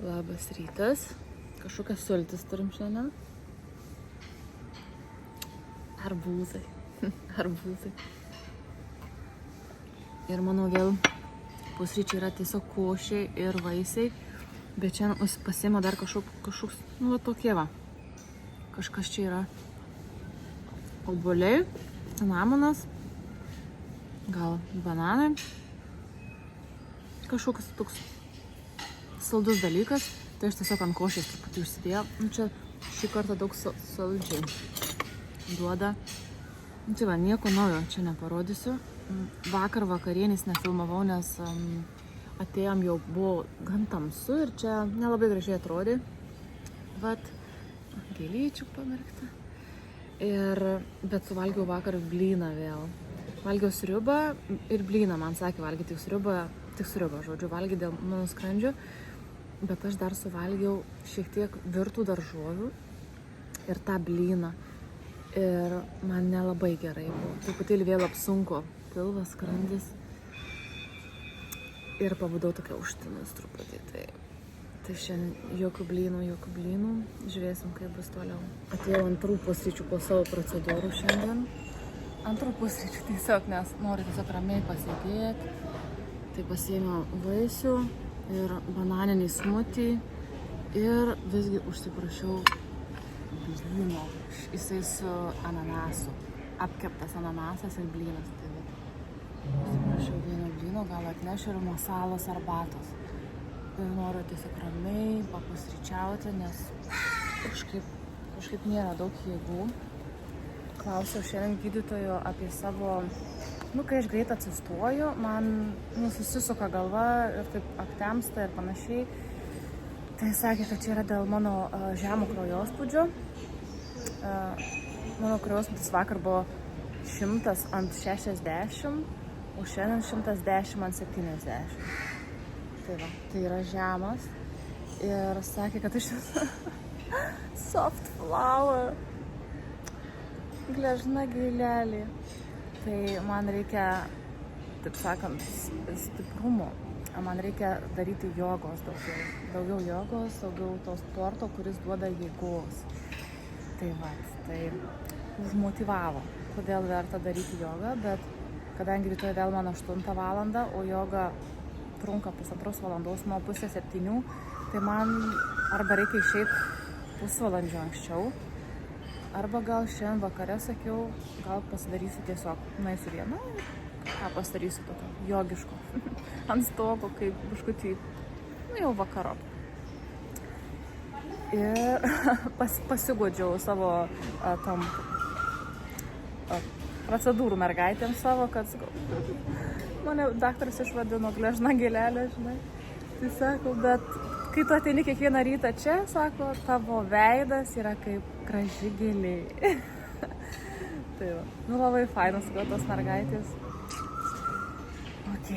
Labas rytas. Kažkokias sultis turim šiandien. Arbūzai. Arbūzai. Ir manau vėl pusryčiai yra tiesiog košiai ir vaisiai. Bet čia pasiėmė dar kažkoks, nu va tokie va. Kažkas čia yra. Obuoliai, cinamonas, gal bananai. Kažkoks toks saldus dalykas, tai aš tiesiog ant košės truputį užsidėjau. Čia šį kartą daug saldžiai duoda. Tai va, nieko naujo čia neparodysiu. Vakar vakarienės nefilmavau, nes atėjom jau buvo gan tamsu ir čia nelabai gražiai atrodė. Vat, gėlyčių pamerkta. Bet suvalgiau vakar blyną vėl. Valgiau sriubą ir blyną, man sakė valgyti tik sriubą, žodžiu, valgyti dėl mano skrandžio. Bet aš dar suvalgiau šiek tiek virtų daržovių ir tą blyną. Ir man nelabai gerai buvo. Truputėlį vėl apsunko pilvas, skrandis. Ir pabudau tokia užtinus truputį. Tai šiandien jokių blynų. Žiūrėsim, kaip bus toliau. Atėjau antrų pusryčių po savo procedūrų šiandien. Antrų pusryčių tiesiog, nes noriu tiesiog ramiai pasėdėti. Tai pasiėmiau vaisių ir bananinį smutį ir visgi užsiprašiau blyno. Jisai su ananasu. Apkeptas ananasas ir blynas. Tai užsiprašiau vieno blyno, gal atnešiu ir masalos arbatos. Ir noriu tiesiog ramiai papusryčiauti, nes kažkaip nėra daug jėgų. Klausiau šiandien gydytojo apie savo, kai aš greit atsistoju, man susisuka galva ir taip aptemsta ir panašiai. Tai sakė, kad čia yra dėl mano žemo kraujospūdžio. Mano kraujospūdis vakar buvo 100/60, o šiandien 110/70. Tai va, tai yra žemas. Ir sakė, kad aš soft flower. Gležna gėlelė. Tai man reikia, taip sakant, stiprumo. Man reikia daryti jogos daugiau jogos, daugiau to sporto, kuris duoda jėgos. Tai va, tai užmotyvavo, kodėl verta daryti jogą, bet kadangi rytoj vėl man 8 valandą, o joga trunka 1,5 valandos nuo 6:30, tai man arba reikia išeiti pusvalandžio anksčiau, arba gal šiandien vakare sakiau, gal pasidarysiu tiesiog, nueisiu vieną, ką pasidarysiu tokio jogiško, ant stogo, kaip biškutį, jau vakaro. Ir pasigodžiau savo tom procedūrų mergaitėm savo, kad mane daktaras išvadino gležna gėlelė, žinai. Tai sako, bet kai tu ateini kiekvieną rytą čia, sako, tavo veidas yra kaip graži gėlė. Tai va, labai fainas tos mergaitės. Ok,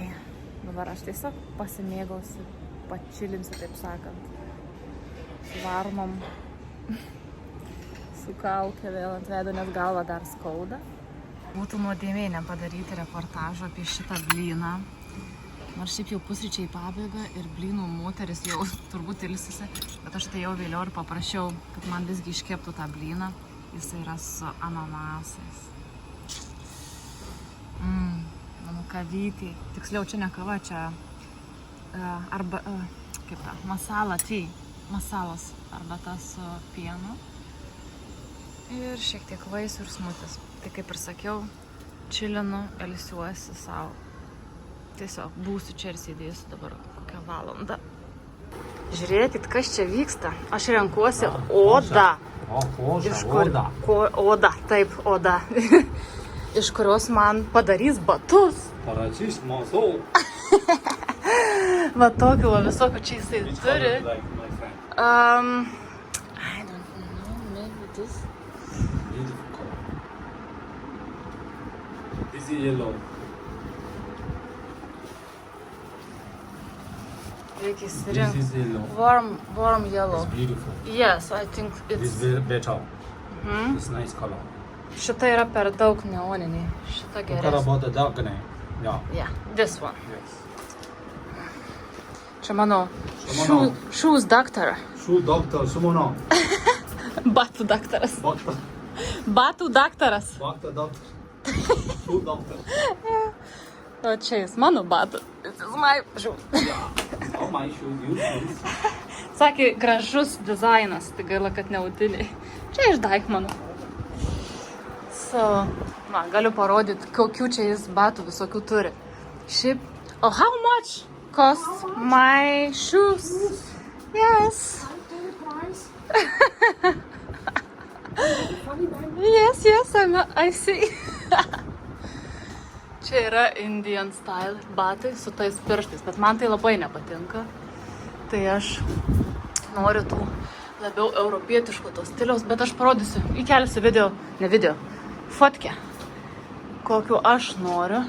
dabar aš tiesiog pasimėgausiu, pačilinsiu, taip sakant. Su varnom, su kaukė vėl ant veido, nes galva dar skauda. Būtų nuodėmė nepadaryti reportažą apie šitą blyną. Nors šiaip jau pusryčiai pabaiga ir blynų moteris jau turbūt ilsisi, bet aš tai jau vėliau ir paprašiau, kad man visgi iškeptų tą blyną. Jis yra su ananasais. Mano kavytė. Tiksliau, čia ne kava, čia masala tea. Masalos arbata su pienu. Ir šiek tiek vaisių ir smutis. Tai kaip ir sakiau, čilinu, ilsiuosi savo. Tiesiog būsiu čia ir sėdėsiu dabar kokią valandą. Žiūrėkit, kas čia vyksta. Aš renkuosi odą. Oda, taip, oda. Iš kurios man padarys batus. Parašys mazau. Va tokių visokių čia jisai turi. I don't know, maybe this. Beautiful color. This is yellow. This is yellow. Warm yellow. It's beautiful. Yes, I think it's... This is better. It's nice color. Šita yra per daug neoninė. Šita What geresnė. about the dark name? Yeah. Yeah, this one. Yes. Čia mano Šumono. shoes daktarą. Shoe doctor, Sumono. Batų daktaras. Doctor. Batų daktaras. Doctor. Shoe doctor. O čia jis mano batų. This is my shoe. How my shoes you please? Sakė, gražus dizainas, tai gaila, kad neautiniai. Čia iš Deichmano. Galiu parodyti, kokių čia jis batų visokių turi. Šiaip, how much cost my shoes? Yes. Yes, I see. Čia yra Indian style batai su tais pirštais, bet man tai labai nepatinka. Tai aš noriu tų labiau europietiškų tos stiliaus, bet aš parodysiu, įkelsiu fotkę, kokiu aš noriu.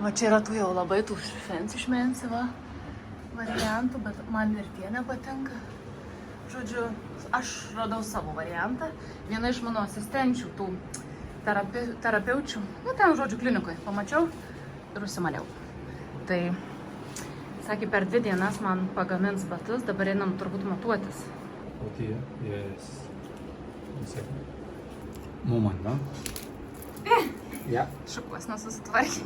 Va čia yra tų jau labai tų fancy variantų, bet man ir tie nepatinka. Žodžiu, aš radau savo variantą. Viena iš mano asistenčių, tų terapeučių, ten žodžiu klinikoje, pamačiau ir užsimaniau. Tai sakė, per 2 dienas man pagamins batus, dabar einam turbūt matuotis. Okay, yes. One second. Moment, no? Yeah. Šukuos nesusitvarkė.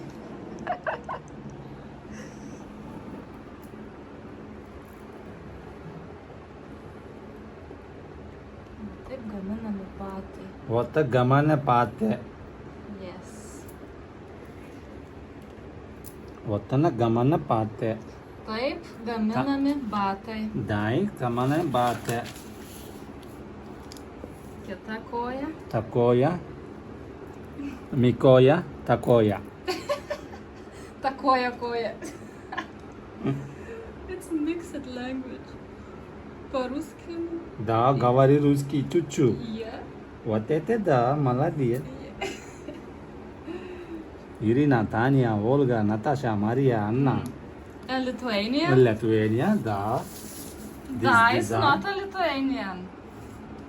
Taip gaminami batai. What a gamane pate. Yes. What a gamane pate. Taip gaminami batai. Dai, gamane pate. Kita koja. Takoja. Mikoja, takoja. Ta koja. It's mixed language. По-русски. Да, говори русский чуть-чуть. Yeah. Вот это да, молодец. Ирина, Таня, Ольга, Наташа, Мария, Анна. Lithuanian? Lithuania, да. Da, it's not a Lithuanian.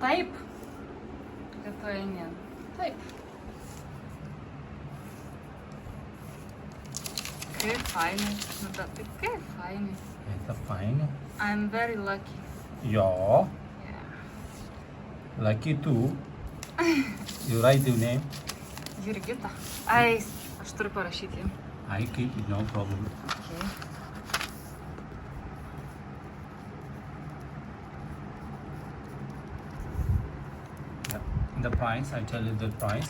Taip. Lithuanian. Taip. Kaip fainai. Nu, bet tai kaip fainai. Это fine. I'm very lucky. Yeah. Yeah. Lucky too. You write your name. Jurgita. Ai, aš turiu parašyti jam. I keep it, no problem. Okay. Yeah. The price, I tell you the price.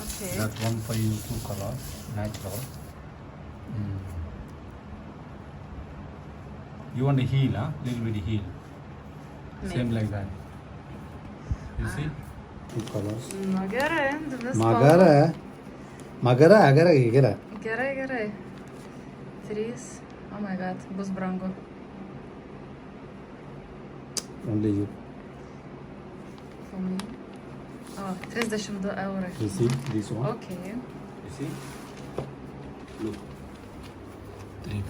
Okay. That one for you, 2 colors, natural. You want the heel, huh? Little bit heel. Same like that. You see? 2 colors. Nu gerai, dvi spalvos. Magara, agara. Gerai. 3. Oh my god, bus brangu. Only you. For me. O, 32 eurai. You see this one? Okay. You see? Look. 3.5.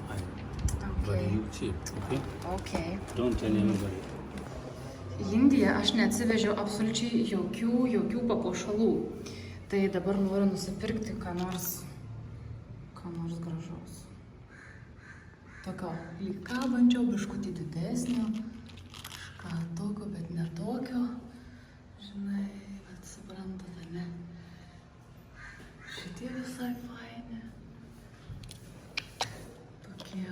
But Okay. you cheap, okay? Okay. Don't tell anybody. Į Indiją aš neatsivežiau absoliučiai jokių papuošalų. Tai dabar noriu nusipirkti ką nors gražaus. Tokio lyg kabančio, biškutį didesnio, kažką tokio, bet ne tokio. Žinai, bet suprantate, ne? Šitie visai faini. Tokie.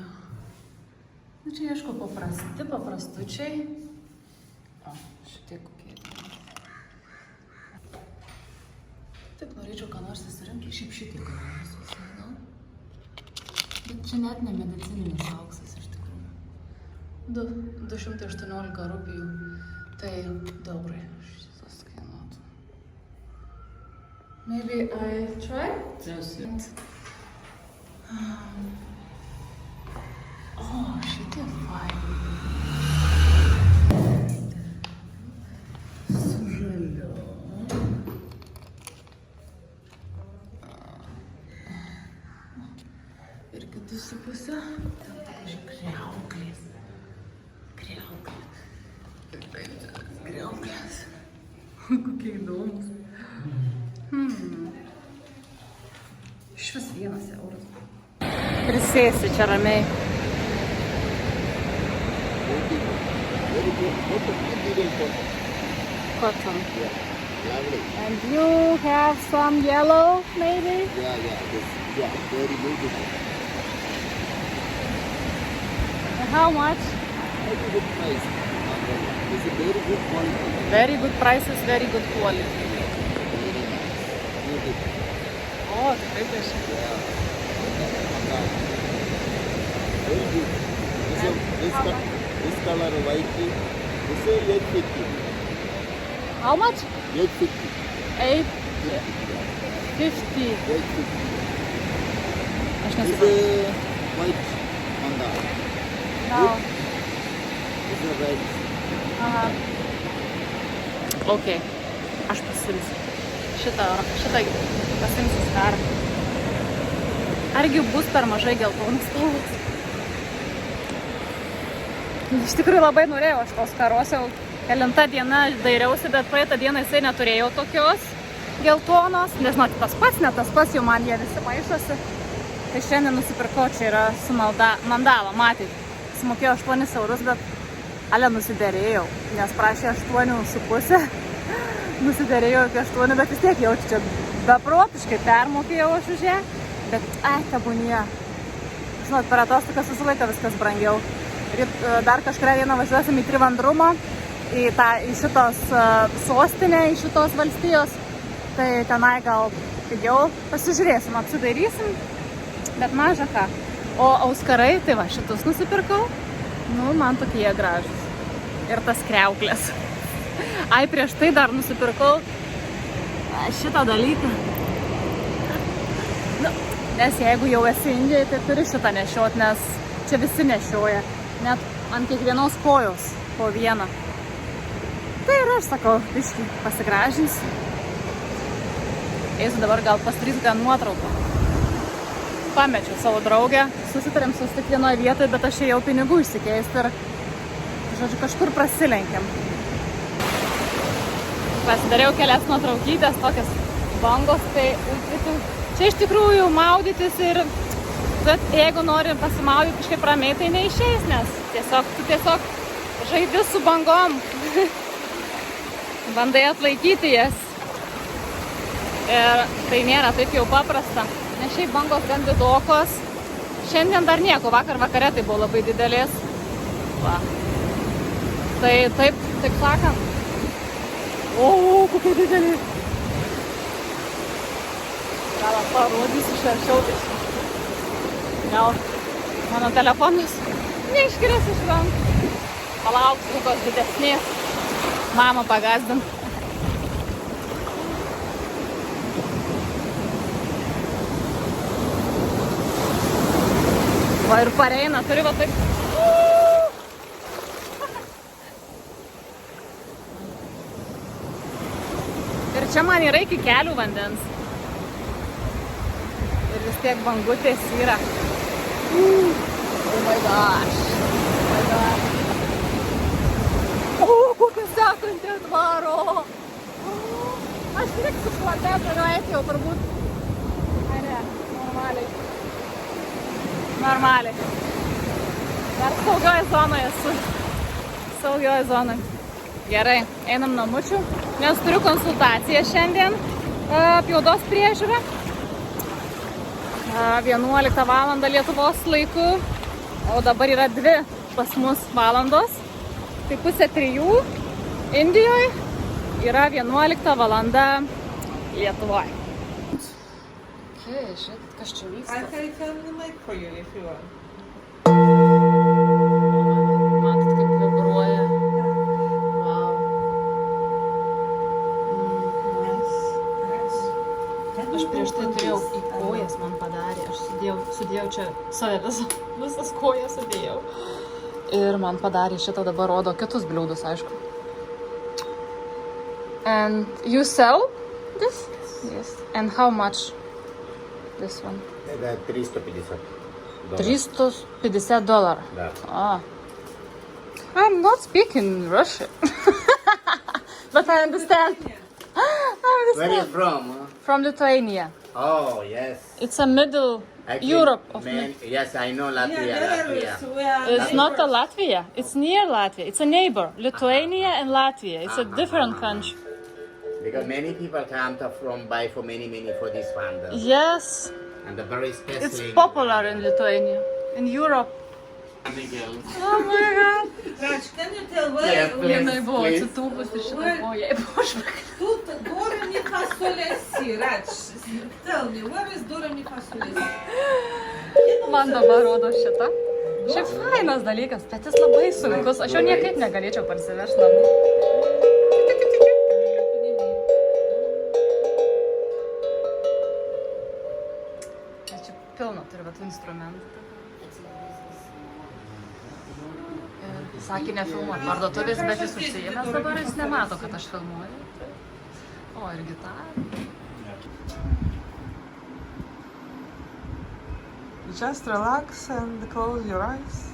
Nu čia ieško paprastučiai. O, šitie kokie. Taip norėčiau ką nors įsirinkti, šiaip šitie ką nors įsirinkti. Bet čia net ne medicininis auksas iš tikrųjų. 218 rupijų. Tai dobrai suskainuotų. Maybe I try? Yes. O, šitie faini. Su žaliu. Ir kitus su pusę. Ten tokia kriauklės. Kokie įdomus. Iš vis 1 euras. Prisėsi čia ramiai. Cotton. Yeah, lovely. And you have some yellow, maybe? Yeah, very beautiful. And how much? Very good price. It's a very good quality. Very good prices, very good quality. Very nice. Beautiful. Oh, tikrai graži. Yeah. Very good. This color white. This is 850. How much? 850. 850. 850. Aš This nesuprantu. is white mandala. No. This is red. Aha. Ok. Aš pasiimsiu. Šitą pasiimsiu skarą. Argi bus per mažai geltonas spalvos? Iš tikrųjų labai norėjau aš tos karos, jau kelinta diena dairiausi, bet praeitą dieną jisai neturėjo tokios geltonos. Nežinau, tas pats, ne tas pats, jau man jie visi maišosi. Tai šiandien nusipirkau, čia yra su mandala, matėte. Sumokėjau 8 eurus, bet ale nusiderėjau, nes prašė 8,5. Nusiderėjau iki 8, bet vis tiek jaučiu, čia beprotiškai permokėjau aš už ją. Bet, tebūnie. Žinot, per atostogas visą laiką viskas brangiau. Dar kažkurią dieną važiuosim į Trivandrumą, į šitos sostinę, į šitos valstijos. Tai tenai gal pigiau pasižiūrėsim, apsidairysim, bet maža ką. O auskarai, tai va, šitus nusipirkau. Nu, man tokie jie gražus. Ir tas kriauklės. Ai, prieš tai dar nusipirkau šitą dalyką. Nu, nes jeigu jau esi Indijai, tai turi šitą nešiot, nes čia visi nešioja. Net ant kiekvienos kojos po vieną. Tai ir aš sakau, biškį pasigražinsiu. Eisiu dabar gal pasidarysiu ten nuotrauką. Pamečiau savo draugę, susitarėm susitikti vienoje vietoje, bet aš ėjau pinigų išsikeisti ir, žodžiu, kažkur prasilenkėm. Pasidariau kelias nuotraukytės, tokias bangos, tai čia iš tikrųjų maudytis ir, bet jeigu nori pasimaudyti kažkaip ramiai, tai neišeis, nes tu tiesiog žaidi su bangom, bandai atlaikyti jas. Ir tai nėra taip jau paprasta. Nes šiaip bangos gan didokos. Šiandien dar nieko, vakar vakare tai buvo labai didelės. Va. Tai taip sakant. O, kokie dideli. Gal parodysiu šarčiau. Gal mano telefonas neiškris iš rankų. Palauksiu kokios didesnės. Mama pagazdint. Va ir pareina, turi va taip. Ir čia man yra iki kelių vandens. Ir vis tiek bangutės yra. Oh my gosh. Oh my gosh. Kokia sekantė atvaro. Aš liksiu šlapė, turiu eiti jau turbūt. Ai ne, normaliai. Dar saugioj zonoje esu. Saugioj zonoje. Gerai, einam namučių, nes turiu konsultaciją šiandien apie odos priežiūrą. 11 valandą Lietuvos laiku, o dabar yra 2 pas mus valandos. Tai 2:30 Indijoje yra 11 valanda Lietuvoje. Žiūrėkit, kas čia vyksta. I can turn the mic for you if you want. Matot, kaip vibruoja. Wow. Aš prieš tai turėjau į kojas, man padarė. Aš sudėjau čia save visas kojas sudėjau. Ir man padarė šitą, dabar rodo kitus bliūdus, aišku. And you sell this? Yes. And how much? This one. Это $350. $350. Да. Ah. I'm not speaking Russian. But I understand. Where are you from? Huh? From Lithuania. Oh, yes. It's a middle Actually, Europe of yes, I know Latvia. Yeah, there Latvia. is. We are It's not a Latvia. It's near Latvia. It's a neighbor. Lithuania and Latvia. It's a different country. Because many people come from buy for many for this wonder. Yes, And the very special. it's popular in Lithuania. In Europe. Oh my god. Raj, can you tell Yeah, where please. Jinai buvo Please. atsitūpus ir šitą buvo jai užvakar. Durami fasolesi, Raj. Tell me, where is Durami fasolesi? Man dabar rodo šitą. Šiaip fainas dalykas, bet jis labai sunkus. Aš jo niekaip negalėčiau parsivežti namų. Čia pilna turi vat instrumentų. Ir sakė nefilmuot parduotuvės, bet jis užsiėmęs dabar, jis nemato, kad aš filmuoju. O, ir gitarą. Just relax and close your eyes.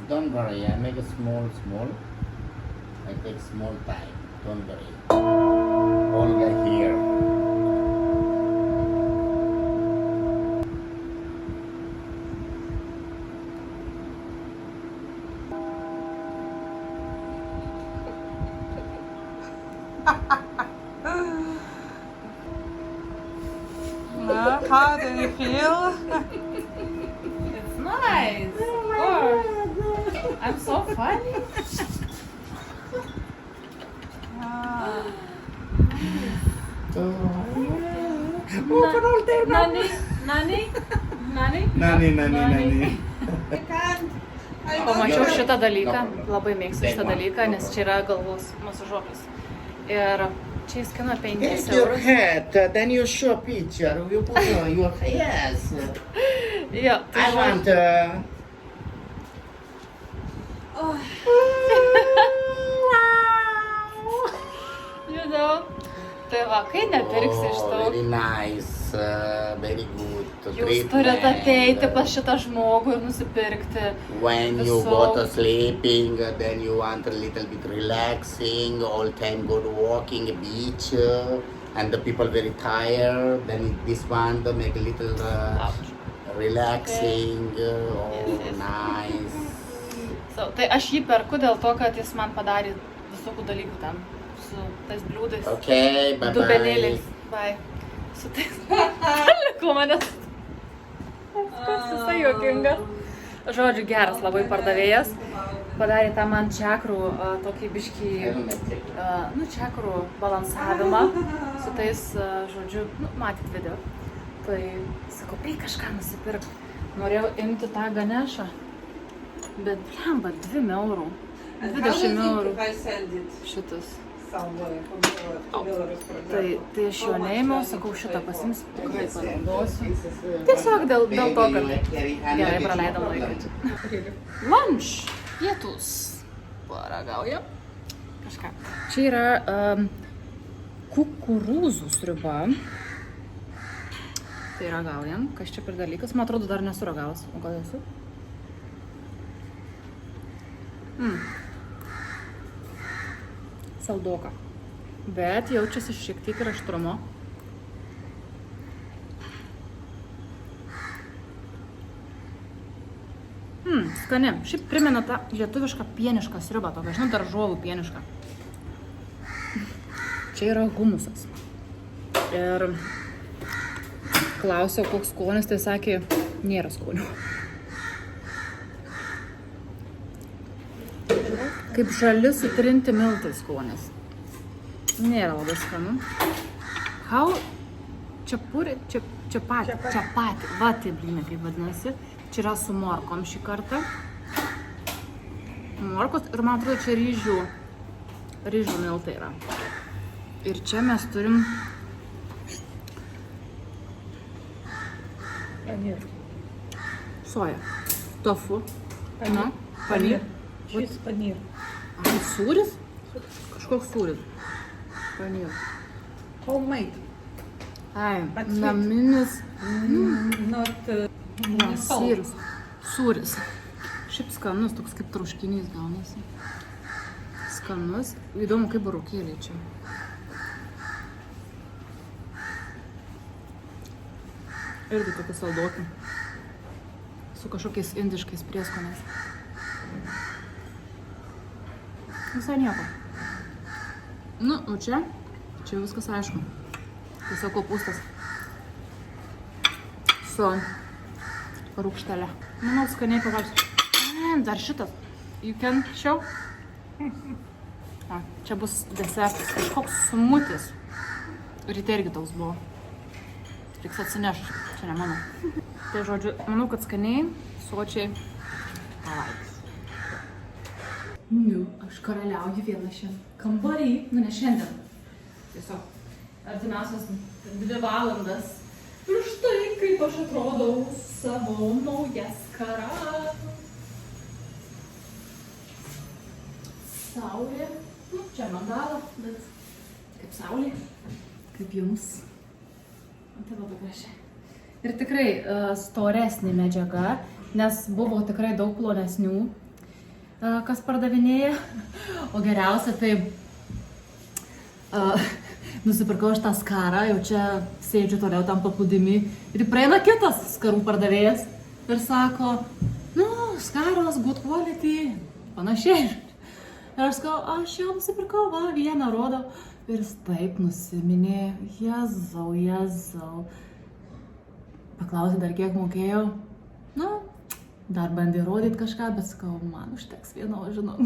Don't worry, I make a small. I take small time. Don't worry. Olga here. How do you feel? It's nice. Oh, I'm so funny. Nani. Pamačiau šitą dalyką, labai mėgstu šitą dalyką, nes čia yra galvos masažuoklis. Ir čia jis kainuoja 5 Take your eurus. hat, then you show picture. You put your yes. Jo, tai I want. you know. Tai va, kai nepirksi iš to, Very nice, very good. jūs turite ateiti pas šitą žmogų ir nusipirkti. When you So- go to sleeping, then you want a little bit relaxing, all time go to walking, beach, and the people very tired. Then this one to make a little relaxing. Oh, Yes. nice. So, tai aš jį perku dėl to, kad jis man padarė visokių dalykų ten su tais bliūdais. Okay, bye bye. Dubenėliais. Bye. Su tais. Paliko manęs. Koks jisai juokingas. Žodžiu, geras labai pardavėjas. Padarė tą man čakrų tokį biškį, čakrų balansavimą su tais, žodžiu, matėt video. Tai sakau, kažką nusipirk. Norėjau imti tą Ganešą, bet blemba 2 eurų. And how do you 20 think eurų if I send it šitas. somewhere from Belarus, for example? Tai aš jo neėmiau, sakau, šitą pasims, tikrai panaudosiu. Tiesiog dėl to, kad gerai praleidom laiką. Lunch, pietus. Paragaujam. Kažką. Čia yra kukurūzų sriuba. Tai ragaujam. Kas čia per dalykas? Man atrodo, dar nesu ragavus. O gal esu? Saldoka. Bet jaučiasi šiek tiek ir aštrumo. Skani. Šiaip primena tą lietuvišką pienišką sriubą, tokią, žinau, daržovų pienišką. Čia yra humusas. Ir klausiau, koks skonis, tai sakė, nėra skonių. Kaip žali sutrinti miltai skonis. Nėra labai skanu. Čiapati. Va, tai blynai, kaip vadinasi. Čia yra su morkom šį kartą. Morkos ir man atrodo, čia ryžių miltai yra. Ir čia mes turim soją. Tofu. Na, paneer. Cheese paneer. Ai, sūris? Kažkoks sūris. Paneer. Homemade. Ai, But sweet. naminis. Not Va, salt. syrus. Sūris. Šiaip skanus, toks kaip troškinys gaunasi. Skanus. Įdomu, kaip burokėliai čia. Irgi tokie salduoti. Su kažkokiais indiškais prieskoniais. Visai nieko. Nu, o čia viskas aišku. Tiesiog kopūstas. Su rūgštelė. Manau, skaniai pavalgsiu. Dar šitas. You can show? A, čia bus desertas. Kažkoks smutis. Ryte irgi toks buvo. Reiks atsinešti. Čia ne mano. Tai žodžiu, manau, kad skaniai, sočiai pavalgys. Nu, aš karaliauju vieną šiandien. Kambarį, nu ne šiandien. Tiesiog artimiausias 2 valandas. Ir štai kaip aš atrodau savo naują skarą. Saulė. Nu, čia mandala, bet kaip saulė, kaip jums. Tai labai gražiai. Ir tikrai storesnė medžiaga, nes buvo tikrai daug plonesnių, kas pardavinėja. O geriausia, tai nusipirkau aš tą skarą, jau čia sėdžiu toliau tam paplūdimy ir praeina kitas skarų pardavėjas ir sako, nu, skaros, good quality, panašiai. Ir aš sakau, aš jau nusipirkau, va, vieną rodo. Ir jis taip nusiminė, Jėzau. Paklausė dar kiek mokėjau. Nu, dar bandė rodyti kažką, bet sakau, man užteks vieno, žinau.